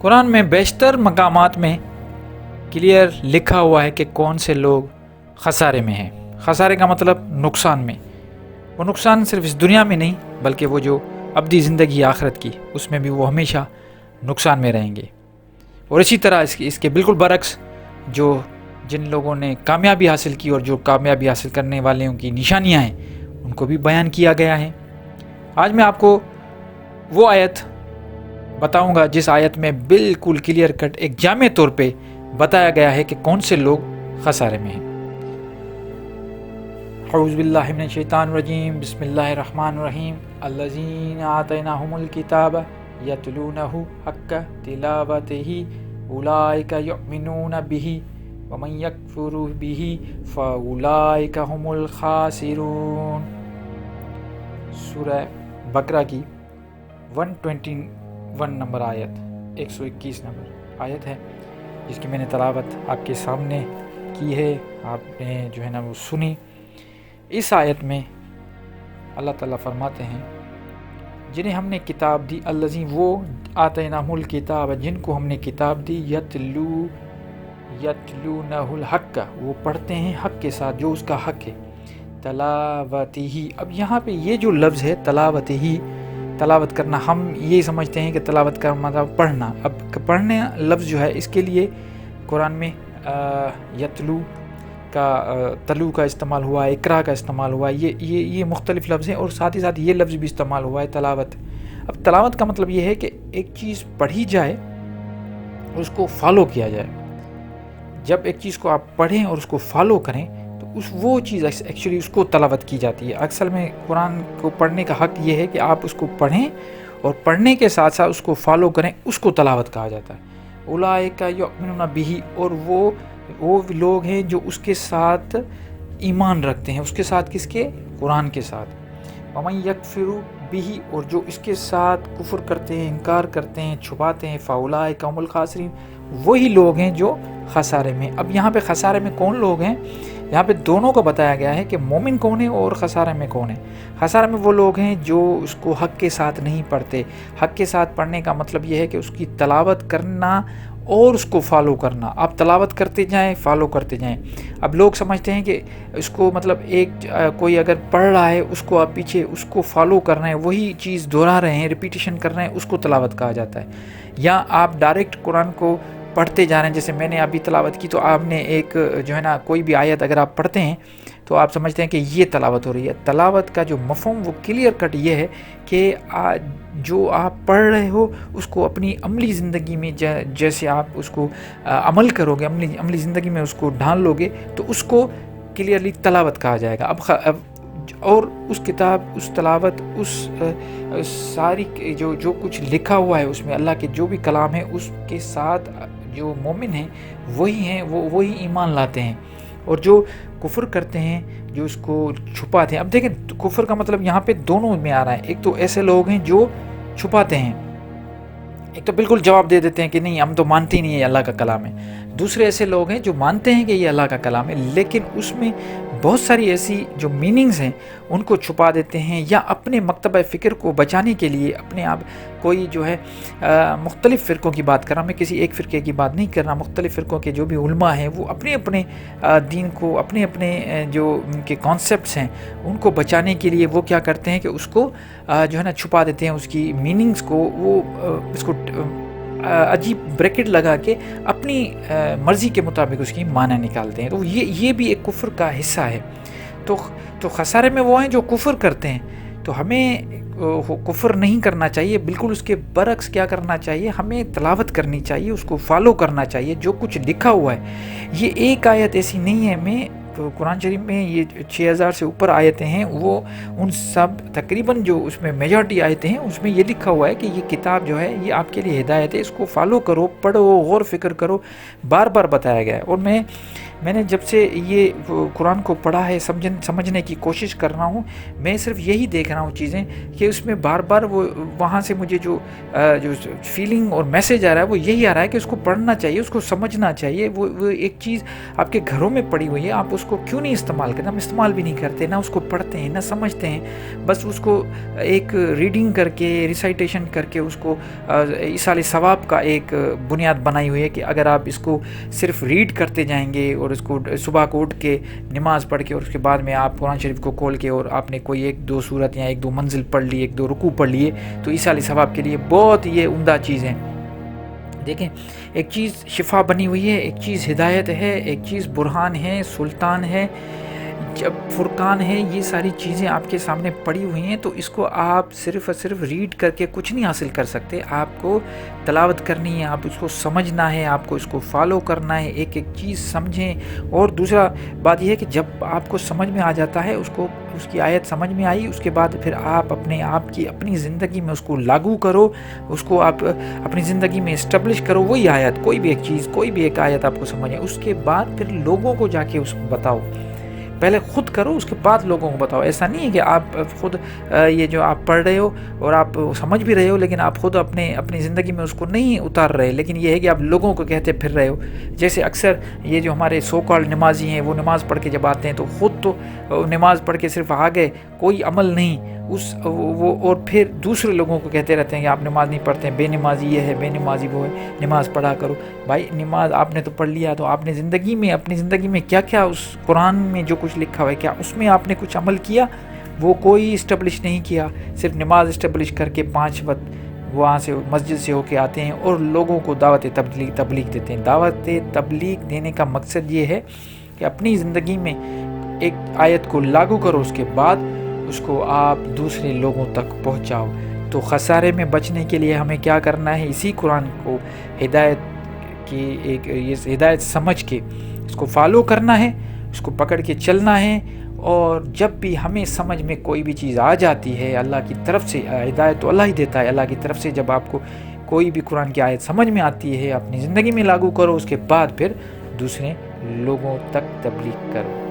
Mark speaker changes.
Speaker 1: قرآن میں بیشتر مقامات میں کلیئر لکھا ہوا ہے کہ کون سے لوگ خسارے میں ہیں۔ خسارے کا مطلب نقصان میں، وہ نقصان صرف اس دنیا میں نہیں بلکہ وہ جو ابدی زندگی آخرت کی، اس میں بھی وہ ہمیشہ نقصان میں رہیں گے۔ اور اسی طرح اس کے بالکل برعکس جن لوگوں نے کامیابی حاصل کی اور جو کامیابی حاصل کرنے والوں کی نشانیاں ہیں ان کو بھی بیان کیا گیا ہے۔ آج میں آپ کو وہ آیت بتاؤں گا جس آیت میں بالکل کلیئر کٹ ایک جامع طور پہ بتایا گیا ہے کہ کون سے لوگ خسارے میں ہیں۔ اعوذ باللہ من الشیطان الرجیم، بسم اللہ الرحمن الرحیم۔ الذین آتیناہم الکتاب یتلونہ حق تلاوتہ اولئک یؤمنون بہ ومن یکفر بہ فاولئک ھم الخاسرون۔ سورہ بقرہ کی 121 نمبر آیت، 121 نمبر آیت ہے جس کی میں نے تلاوت آپ کے سامنے کی ہے، آپ نے جو ہے نا وہ سنی۔ اس آیت میں اللہ تعالیٰ فرماتے ہیں جنہیں ہم نے کتاب دی، الذین وہ آتیناہم الکتاب جن کو ہم نے کتاب دی، یتلونہ الحق وہ پڑھتے ہیں حق کے ساتھ جو اس کا حق ہے، تلاوتہ۔ اب یہاں پہ یہ جو لفظ ہے تلاوتہ، تلاوت کرنا، ہم یہ سمجھتے ہیں کہ تلاوت کا مطلب پڑھنا۔ اب پڑھنے لفظ جو ہے اس کے لیے قرآن میں یتلو کا تلو کا استعمال ہوا ہے، اقرا کا استعمال ہوا ہے، یہ مختلف لفظ ہیں، اور ساتھ ہی ساتھ یہ لفظ بھی استعمال ہوا ہے تلاوت۔ اب تلاوت کا مطلب یہ ہے کہ ایک چیز پڑھی جائے اور اس کو فالو کیا جائے۔ جب ایک چیز کو آپ پڑھیں اور اس کو فالو کریں تو وہ چیز ایکچولی اس کو تلاوت کی جاتی ہے۔ اکثر میں قرآن کو پڑھنے کا حق یہ ہے کہ آپ اس کو پڑھیں اور پڑھنے کے ساتھ ساتھ اس کو فالو کریں، اس کو تلاوت کہا جاتا ہے۔ اولئک یؤمنون بہ، اور وہ لوگ ہیں جو اس کے ساتھ ایمان رکھتے ہیں، اس کے ساتھ کس کے؟ قرآن کے ساتھ۔ ومن یکفر بہ، اور جو اس کے ساتھ کفر کرتے ہیں، انکار کرتے ہیں، چھپاتے ہیں، فاولئک ھم الخاسرون، وہی لوگ ہیں جو خسارے میں۔ اب یہاں پہ خسارے میں کون لوگ ہیں؟ یہاں پہ دونوں کو بتایا گیا ہے کہ مومن کون ہے اور خسارے میں کون ہے۔ خسارے میں وہ لوگ ہیں جو اس کو حق کے ساتھ نہیں پڑھتے۔ حق کے ساتھ پڑھنے کا مطلب یہ ہے کہ اس کی تلاوت کرنا اور اس کو فالو کرنا۔ آپ تلاوت کرتے جائیں، فالو کرتے جائیں۔ اب لوگ سمجھتے ہیں کہ اس کو مطلب کوئی اگر پڑھ رہا ہے اس کو آپ پیچھے اس کو فالو کر رہے ہیں، وہی چیز دہرا رہے ہیں، ریپیٹیشن کر رہے ہیں، اس کو تلاوت کہا جاتا ہے۔ یا آپ ڈائریکٹ قرآن کو پڑھتے جا رہے ہیں، جیسے میں نے ابھی تلاوت کی تو آپ نے ایک جو ہے نا کوئی بھی آیت اگر آپ پڑھتے ہیں تو آپ سمجھتے ہیں کہ یہ تلاوت ہو رہی ہے۔ تلاوت کا جو مفہوم وہ کلیئر کٹ یہ ہے کہ جو آپ پڑھ رہے ہو اس کو اپنی عملی زندگی میں جیسے آپ اس کو عمل کرو گے، عملی زندگی میں اس کو ڈھال لو گے تو اس کو کلیئرلی تلاوت کہا جائے گا۔ اب اور اس کتاب، اس تلاوت، اس ساری جو کچھ لکھا ہوا ہے اس میں اللہ کے جو بھی کلام ہے اس کے ساتھ جو مومن ہیں وہی ہیں، وہی ایمان لاتے ہیں۔ اور جو کفر کرتے ہیں، جو اس کو چھپاتے ہیں، اب دیکھیں کفر کا مطلب یہاں پہ دونوں میں آ رہا ہے۔ ایک تو ایسے لوگ ہیں جو چھپاتے ہیں، ایک تو بالکل جواب دے دیتے ہیں کہ نہیں ہم تو مانتے ہی نہیں ہے اللہ کا کلام ہے۔ دوسرے ایسے لوگ ہیں جو مانتے ہیں کہ یہ اللہ کا کلام ہے لیکن اس میں بہت ساری ایسی جو میننگز ہیں ان کو چھپا دیتے ہیں، یا اپنے مکتبہ فکر کو بچانے کے لیے اپنے آپ کوئی جو ہے مختلف فرقوں کی بات کر رہا ہوں، میں کسی ایک فرقے کی بات نہیں کر رہا، مختلف فرقوں کے جو بھی علماء ہیں وہ اپنے اپنے دین کو، اپنے اپنے جو ان کے کانسیپٹس ہیں ان کو بچانے کے لیے وہ کیا کرتے ہیں کہ اس کو جو ہے نا چھپا دیتے ہیں، اس کی میننگز کو، وہ اس کو عجیب بریکٹ لگا کے اپنی مرضی کے مطابق اس کی معنی نکالتے ہیں۔ تو یہ بھی ایک کفر کا حصہ ہے۔ تو خسارے میں وہ ہیں جو کفر کرتے ہیں، تو ہمیں کفر نہیں کرنا چاہیے، بالکل اس کے برعکس کیا کرنا چاہیے، ہمیں تلاوت کرنی چاہیے، اس کو فالو کرنا چاہیے جو کچھ لکھا ہوا ہے۔ یہ ایک آیت ایسی نہیں ہے، میں قرآن شریف میں یہ 6000 سے اوپر آیتیں ہیں، وہ ان سب تقریباً جو اس میں میجورٹی آیتیں ہیں اس میں یہ لکھا ہوا ہے کہ یہ کتاب جو ہے یہ آپ کے لیے ہدایت ہے، اس کو فالو کرو، پڑھو، غور فکر کرو، بار بار بتایا گیا ہے۔ اور میں میں نے جب سے یہ قرآن کو پڑھا ہے سمجھنے کی کوشش کر رہا ہوں، میں صرف یہی دیکھ رہا ہوں چیزیں کہ اس میں بار بار وہاں سے مجھے جو فیلنگ اور میسیج آ رہا ہے وہ یہی آ رہا ہے کہ اس کو پڑھنا چاہیے، اس کو سمجھنا چاہیے۔ وہ ایک چیز آپ کے گھروں میں پڑی ہوئی ہے، آپ اس کو کیوں نہیں استعمال کرتے؟ ہم استعمال بھی نہیں کرتے، نہ اس کو پڑھتے ہیں، نہ سمجھتے ہیں، بس اس کو ایک ریڈنگ کر کے، ریسائٹیشن کر کے اس کو ایصال ثواب کا ایک بنیاد بنائی ہوئی ہے کہ اگر آپ اس کو صرف ریڈ کرتے جائیں گے اور اس کو صبح کو اٹھ کے نماز پڑھ کے اور اس کے بعد میں آپ قرآن شریف کو کھول کے اور آپ نے کوئی 1-2 سورت یا 1-2 منزل پڑھ لی، 1-2 رکوع پڑھ لیے، تو ایصال ثواب کے لیے بہت یہ عمدہ چیز ہے۔ دیکھیں، ایک چیز شفا بنی ہوئی ہے، ایک چیز ہدایت ہے، ایک چیز برہان ہے، سلطان ہے، جب فرقان ہے، یہ ساری چیزیں آپ کے سامنے پڑی ہوئی ہیں، تو اس کو آپ صرف اور صرف ریڈ کر کے کچھ نہیں حاصل کر سکتے۔ آپ کو تلاوت کرنی ہے، آپ اس کو سمجھنا ہے، آپ کو اس کو فالو کرنا ہے، ایک ایک چیز سمجھیں۔ اور دوسرا بات یہ ہے کہ جب آپ کو سمجھ میں آ جاتا ہے، اس کی آیت سمجھ میں آئی، اس کے بعد پھر آپ اپنی زندگی میں اس کو لاگو کرو، اس کو آپ اپنی زندگی میں اسٹیبلش کرو۔ وہی آیت، کوئی بھی ایک چیز، کوئی بھی ایک آیت آپ کو سمجھ آئے، اس کے بعد پھر لوگوں کو جا کے اس کو بتاؤ۔ پہلے خود کرو، اس کے بعد لوگوں کو بتاؤ۔ ایسا نہیں ہے کہ آپ خود یہ جو آپ پڑھ رہے ہو اور آپ سمجھ بھی رہے ہو، لیکن آپ خود اپنی زندگی میں اس کو نہیں اتار رہے، لیکن یہ ہے کہ آپ لوگوں کو کہتے پھر رہے ہو۔ جیسے اکثر یہ جو ہمارے سو کالڈ نمازی ہیں، وہ نماز پڑھ کے جب آتے ہیں تو خود تو نماز پڑھ کے صرف آ گئے، کوئی عمل نہیں، اور پھر دوسرے لوگوں کو کہتے رہتے ہیں کہ آپ نماز نہیں پڑھتے ہیں، بے نمازی یہ ہے، بے نمازی وہ ہے، نماز پڑھا کرو۔ بھائی، نماز آپ نے تو پڑھ لیا، تو آپ نے اپنی زندگی میں کیا کیا اس قرآن میں جو کچھ لکھا ہوا ہے، کیا اس میں آپ نے کچھ عمل کیا؟ وہ کوئی اسٹیبلش نہیں کیا، صرف نماز اسٹیبلش کر کے 5 وقت وہاں سے مسجد سے ہو کے آتے ہیں اور لوگوں کو دعوت تبلیغ دیتے ہیں۔ دعوت تبلیغ دینے کا مقصد یہ ہے کہ اپنی زندگی میں ایک آیت کو لاگو کرو، اس کے بعد اس کو آپ دوسرے لوگوں تک پہنچاؤ۔ تو خسارے میں بچنے کے لیے ہمیں کیا کرنا ہے؟ اسی قرآن کو ہدایت سمجھ کے اس کو فالو کرنا ہے، اس کو پکڑ کے چلنا ہے۔ اور جب بھی ہمیں سمجھ میں کوئی بھی چیز آ جاتی ہے، اللہ کی طرف سے ہدایت تو اللہ ہی دیتا ہے، اللہ کی طرف سے جب آپ کو کوئی بھی قرآن کی آیت سمجھ میں آتی ہے، اپنی زندگی میں لاگو کرو، اس کے بعد پھر دوسرے لوگوں تک تبلیغ کرو۔